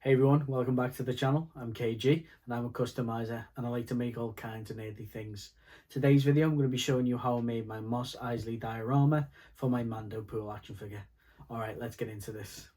Hey everyone, welcome back to the channel. I'm KG and I'm a customizer and I like to make all kinds of nerdy things. Today's video I'm going to be showing you how I made my Mos Eisley diorama for my MandoPool action figure. Alright, let's get into this.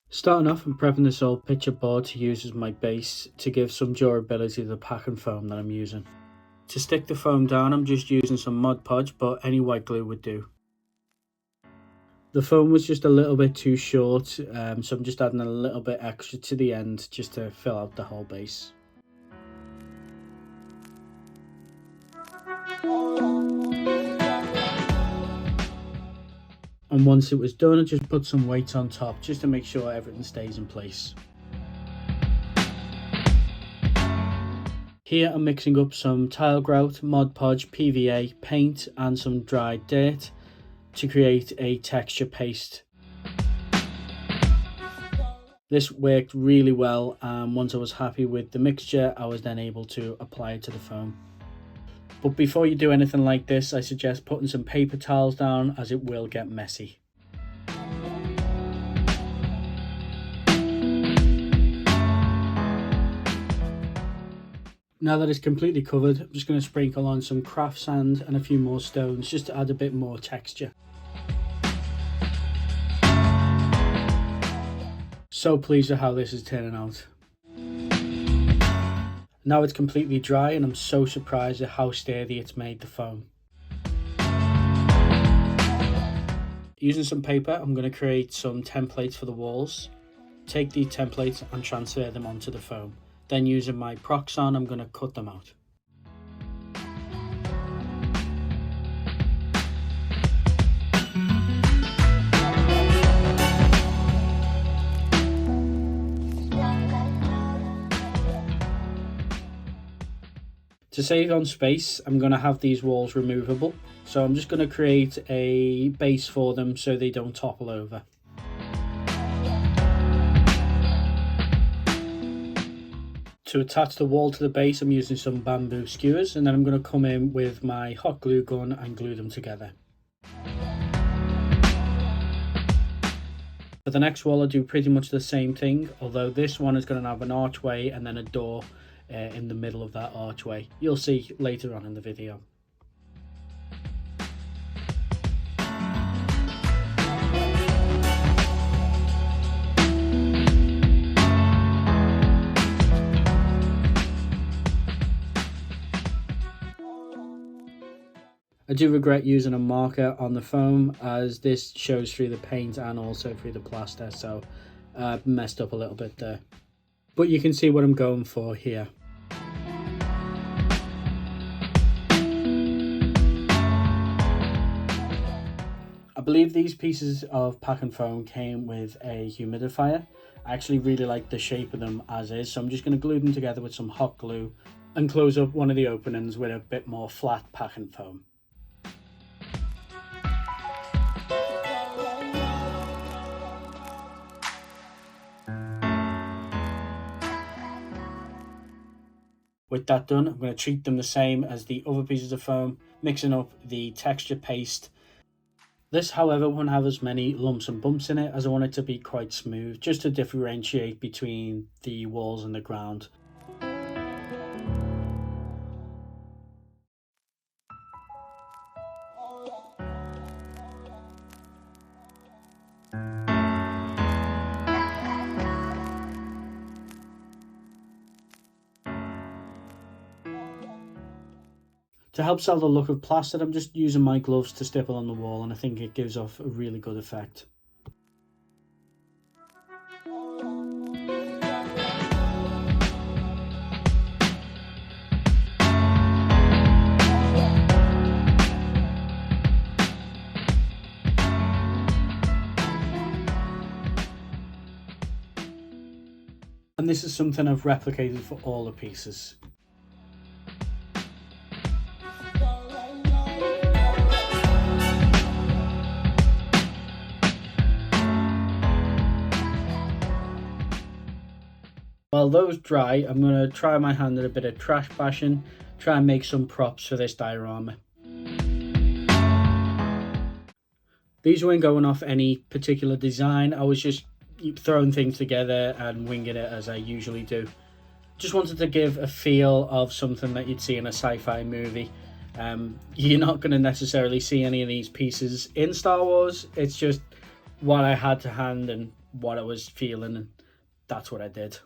Starting off, I'm prepping this old picture board to use as my base to give some durability to the packing foam that I'm using. To stick the foam down, I'm just using some Mod Podge, but any white glue would do. The foam was just a little bit too short, so I'm just adding a little bit extra to the end just to fill out the whole base. And once it was done, I just put some weights on top just to make sure everything stays in place. Here I'm mixing up some tile grout, Mod Podge, PVA, paint and some dried dirt to create a texture paste. This worked really well, and once I was happy with the mixture, I was then able to apply it to the foam. But before you do anything like this, I suggest putting some paper towels down as it will get messy. Now that it's completely covered, I'm just going to sprinkle on some craft sand and a few more stones just to add a bit more texture. So pleased with how this is turning out. Now it's completely dry and I'm so surprised at how sturdy it's made the foam. Using some paper, I'm going to create some templates for the walls. Take these templates and transfer them onto the foam. Then using my Proxon, I'm going to cut them out. To save on space, I'm going to have these walls removable. So I'm just going to create a base for them so they don't topple over. To attach the wall to the base, I'm using some bamboo skewers, and then I'm going to come in with my hot glue gun and glue them together. For the next wall, I'll do pretty much the same thing, although this one is going to have an archway and then a door in the middle of that archway. You'll see later on in the video. I do regret using a marker on the foam as this shows through the paint and also through the plaster, so I messed up a little bit there. But you can see what I'm going for here. I believe these pieces of packing foam came with a humidifier. I actually really like the shape of them as is, so I'm just going to glue them together with some hot glue and close up one of the openings with a bit more flat packing foam. With that done, I'm going to treat them the same as the other pieces of foam, mixing up the texture paste. This, however, won't have as many lumps and bumps in it as I want it to be quite smooth, just to differentiate between the walls and the ground. To help sell the look of plaster, I'm just using my gloves to stipple on the wall, and I think it gives off a really good effect. And this is something I've replicated for all the pieces. while those dry, I'm going to try my hand at a bit of trash bashing, try and make some props for this diorama. These weren't going off any particular design, I was just throwing things together and winging it as I usually do. Just wanted to give a feel of something that you'd see in a sci-fi movie. You're not going to necessarily see any of these pieces in Star Wars, it's just what I had to hand and what I was feeling, and that's what I did.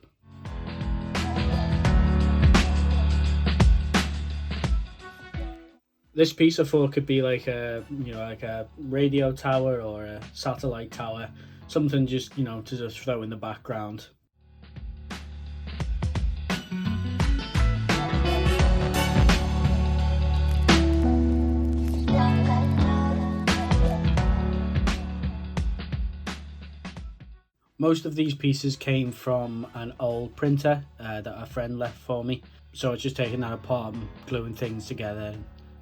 This piece I thought could be like a, like a radio tower or a satellite tower, something just, to just throw in the background. Most of these pieces came from an old printer that a friend left for me, so I was just taking that apart and gluing things together.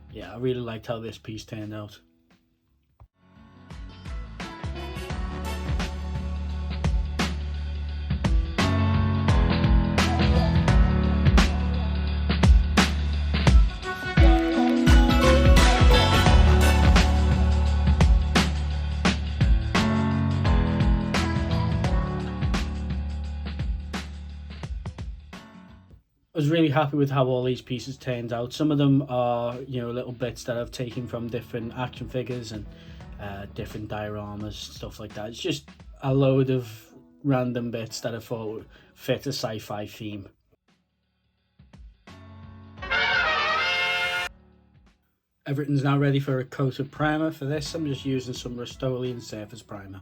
Yeah, I really liked how this piece turned out. I was really happy with how all these pieces turned out. Some of them are, little bits that I've taken from different action figures and different dioramas, stuff like that. It's just a load of random bits that I thought would fit a sci-fi theme. Everything's now ready for a coat of primer. For this, I'm just using some Rust-Oleum surface primer.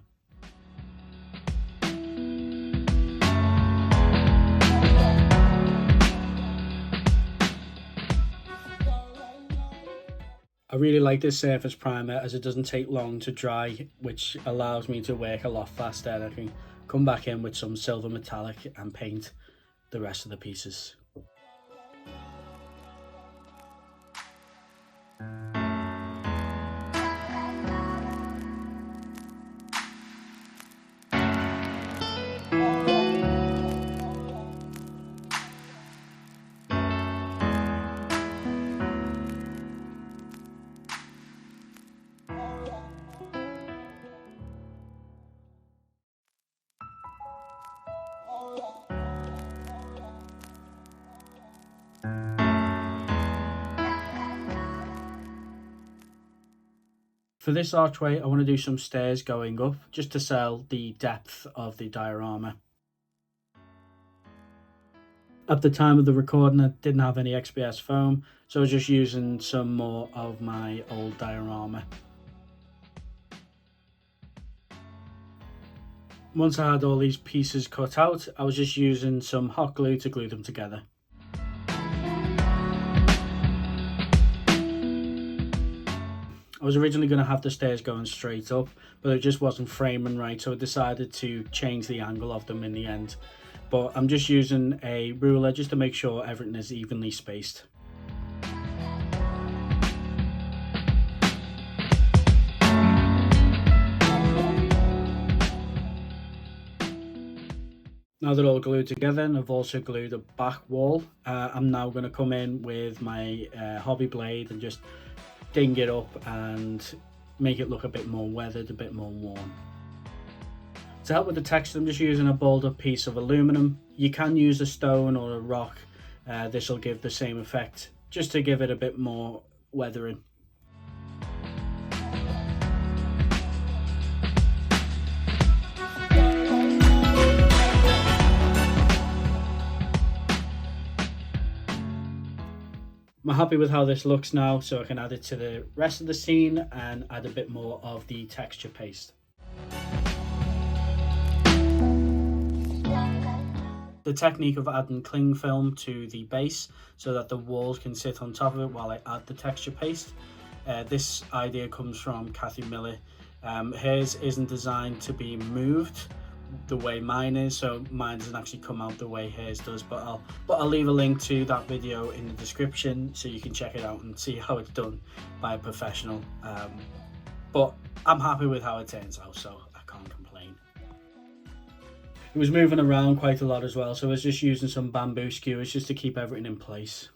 I really like this surface primer as it doesn't take long to dry, which allows me to work a lot faster, and I can come back in with some silver metallic and paint the rest of the pieces. For this archway, I want to do some stairs going up, just to sell the depth of the diorama. At the time of the recording, I didn't have any XPS foam, so I was just using some more of my old diorama. Once I had all these pieces cut out, I was just using some hot glue to glue them together. I was originally going to have the stairs going straight up, but it just wasn't framing right, so I decided to change the angle of them in the end. But I'm just using a ruler just to make sure everything is evenly spaced. Now they're all glued together, and I've also glued a back wall. I'm now going to come in with my hobby blade and just ding it up and make it look a bit more weathered, a bit more worn. To help with the texture, I'm just using a balled up piece of aluminum. You can use a stone or a rock. This will give the same effect, just to give it a bit more weathering. I'm happy with how this looks now, so I can add it to the rest of the scene and add a bit more of the texture paste. The technique of adding cling film to the base so that the walls can sit on top of it while I add the texture paste. This idea comes from Kathy Miller. Hers isn't designed to be moved the way mine is, so mine doesn't actually come out the way hers does, but I'll leave a link to that video in the description so you can check it out and see how it's done by a professional. But I'm happy with how it turns out, so I can't complain. It was moving around quite a lot as well, so I was just using some bamboo skewers just to keep everything in place.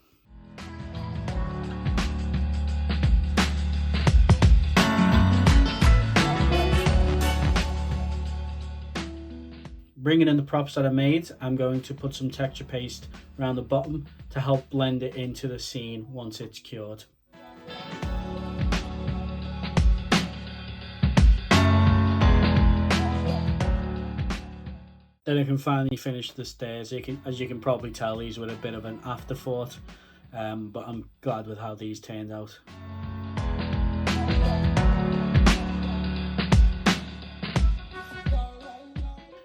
Bringing in the props that I made, I'm going to put some texture paste around the bottom to help blend it into the scene once it's cured. Then I can finally finish the stairs. As you can probably tell, these were a bit of an afterthought, but I'm glad with how these turned out.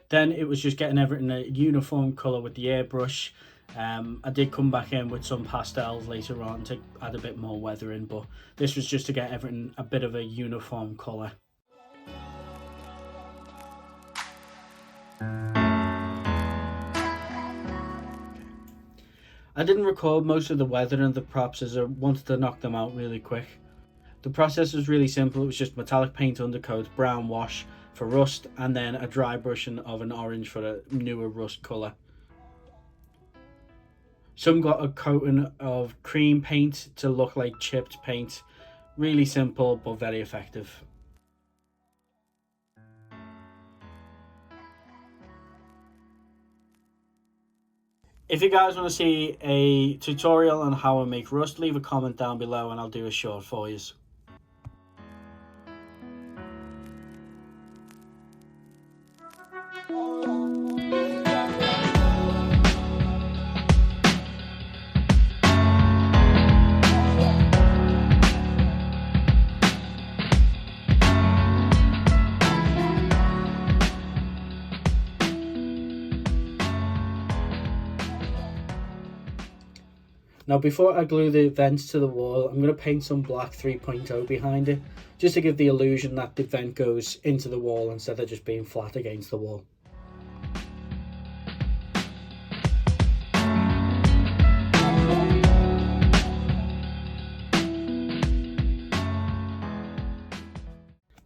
Then it was just getting everything a uniform colour with the airbrush. I did come back in with some pastels later on to add a bit more weathering, but this was just to get everything a bit of a uniform colour. I didn't record most of the weathering of the props as I wanted to knock them out really quick. The process was really simple. It was just metallic paint undercoat, brown wash for rust, and then a dry brushing of an orange for a newer rust colour. Some got a coating of cream paint to look like chipped paint. Really simple but very effective. If you guys want to see a tutorial on how I make rust, leave a comment down below and I'll do a short for you. Now before I glue the vents to the wall, I'm going to paint some black 3.0 behind it, just to give the illusion that the vent goes into the wall instead of just being flat against the wall.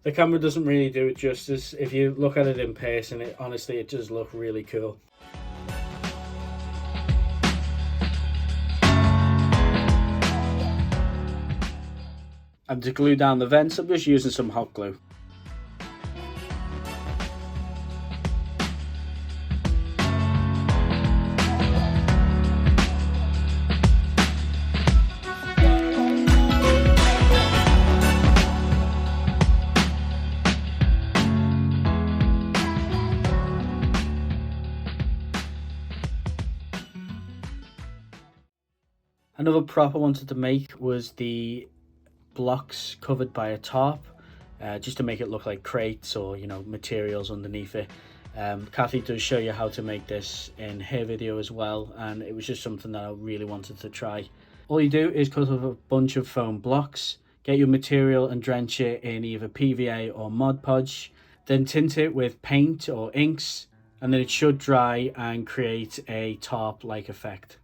The camera doesn't really do it justice. If you look at it in person, honestly it does look really cool. And to glue down the vents, I'm just using some hot glue. Another prop I wanted to make was the blocks covered by a tarp, just to make it look like crates or materials underneath it. Kathy does show you how to make this in her video as well, and it was just something that I really wanted to try. All you do is cut up a bunch of foam blocks, get your material and drench it in either PVA or Mod Podge, then tint it with paint or inks, and then it should dry and create a tarp like effect.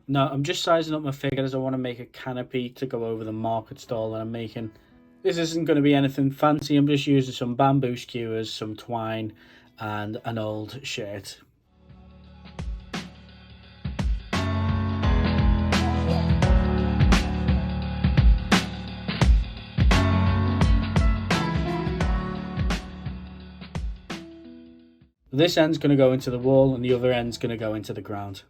Now I'm just sizing up my figure as I want to make a canopy to go over the market stall that I'm making. This isn't going to be anything fancy. I'm just using some bamboo skewers, some twine and an old shirt. This end's going to go into the wall and the other end's going to go into the ground.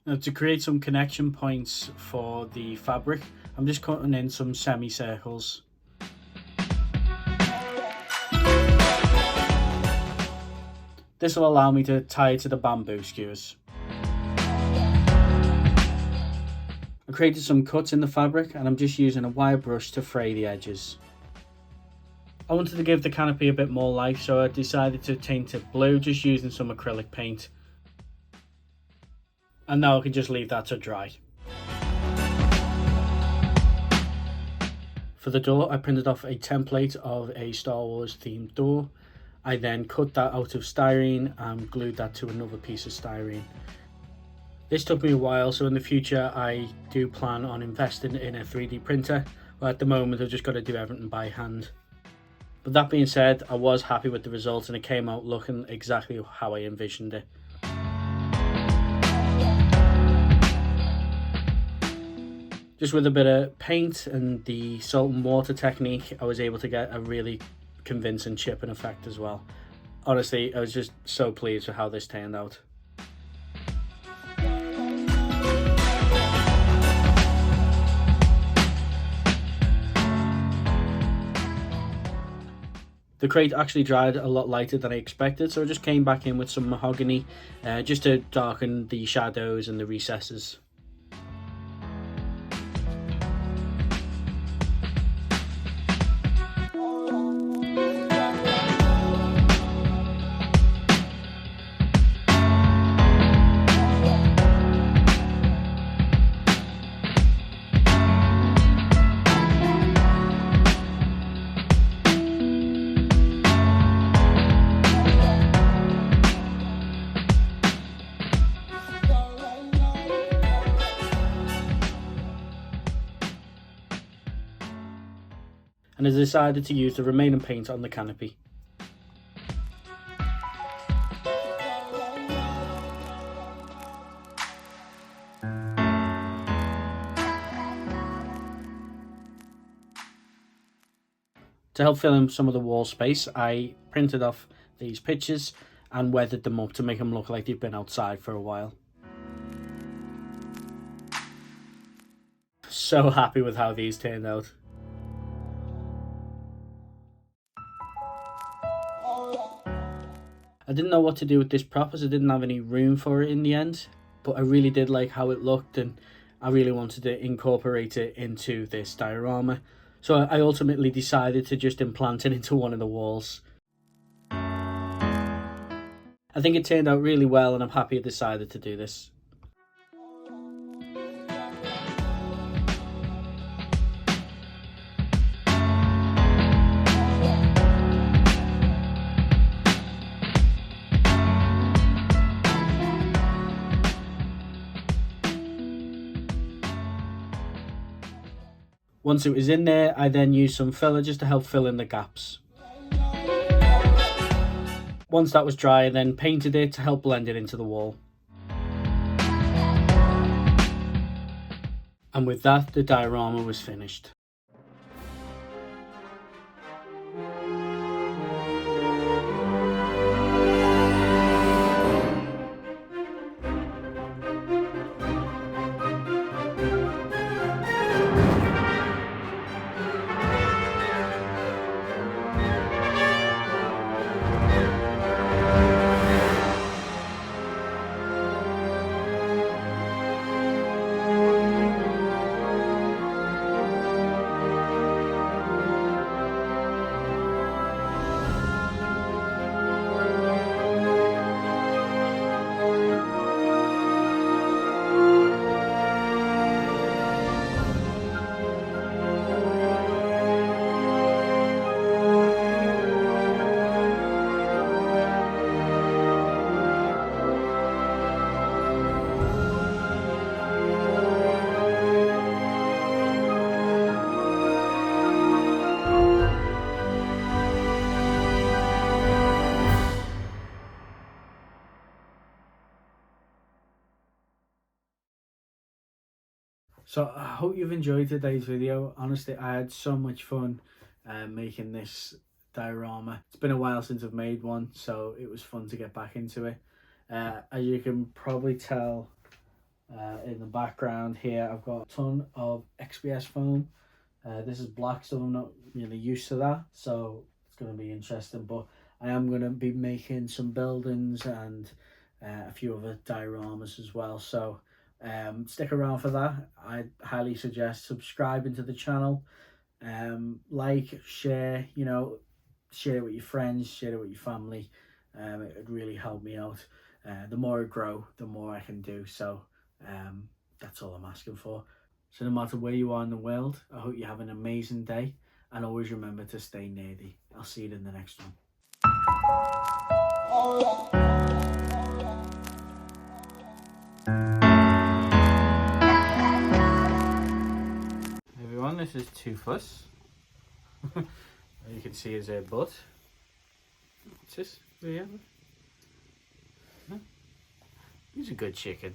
Now to create some connection points for the fabric, I'm just cutting in some semicircles. This will allow me to tie it to the bamboo skewers. I created some cuts in the fabric and I'm just using a wire brush to fray the edges. I wanted to give the canopy a bit more life, so I decided to tint it blue just using some acrylic paint. And now I can just leave that to dry. For the door, I printed off a template of a Star Wars themed door. I then cut that out of styrene and glued that to another piece of styrene. This took me a while, so in the future I do plan on investing in a 3D printer, but at the moment I've just got to do everything by hand. But that being said, I was happy with the results and it came out looking exactly how I envisioned it. Just with a bit of paint and the salt and water technique, I was able to get a really convincing chipping effect as well. Honestly, I was just so pleased with how this turned out. The crate actually dried a lot lighter than I expected, so I just came back in with some mahogany just to darken the shadows and the recesses. And I decided to use the remaining paint on the canopy. To help fill in some of the wall space, I printed off these pictures and weathered them up to make them look like they've been outside for a while. So happy with how these turned out. I didn't know what to do with this prop as I didn't have any room for it in the end, but I really did like how it looked and I really wanted to incorporate it into this diorama. So I ultimately decided to just implant it into one of the walls. I think it turned out really well and I'm happy I decided to do this. Once it was in there, I then used some filler just to help fill in the gaps. Once that was dry, I then painted it to help blend it into the wall. And with that, the diorama was finished. So I hope you've enjoyed today's video. Honestly, I had so much fun making this diorama. It's been a while since I've made one, so it was fun to get back into it. As you can probably tell in the background here, I've got a ton of XPS foam. This is black, so I'm not really used to that, so it's going to be interesting. But I am going to be making some buildings and a few other dioramas as well, so stick around for that. I highly suggest subscribing to the channel, like, share, you know, share it with your friends, share it with your family. It would really help me out. The more I grow, the more I can do, so that's all I'm asking for. So no matter where you are in the world, I hope you have an amazing day, and always remember to stay nerdy. I'll see you in the next one. Hey everyone, this is Toothless. You can see his butt. What's this? Yeah. He's a good chicken.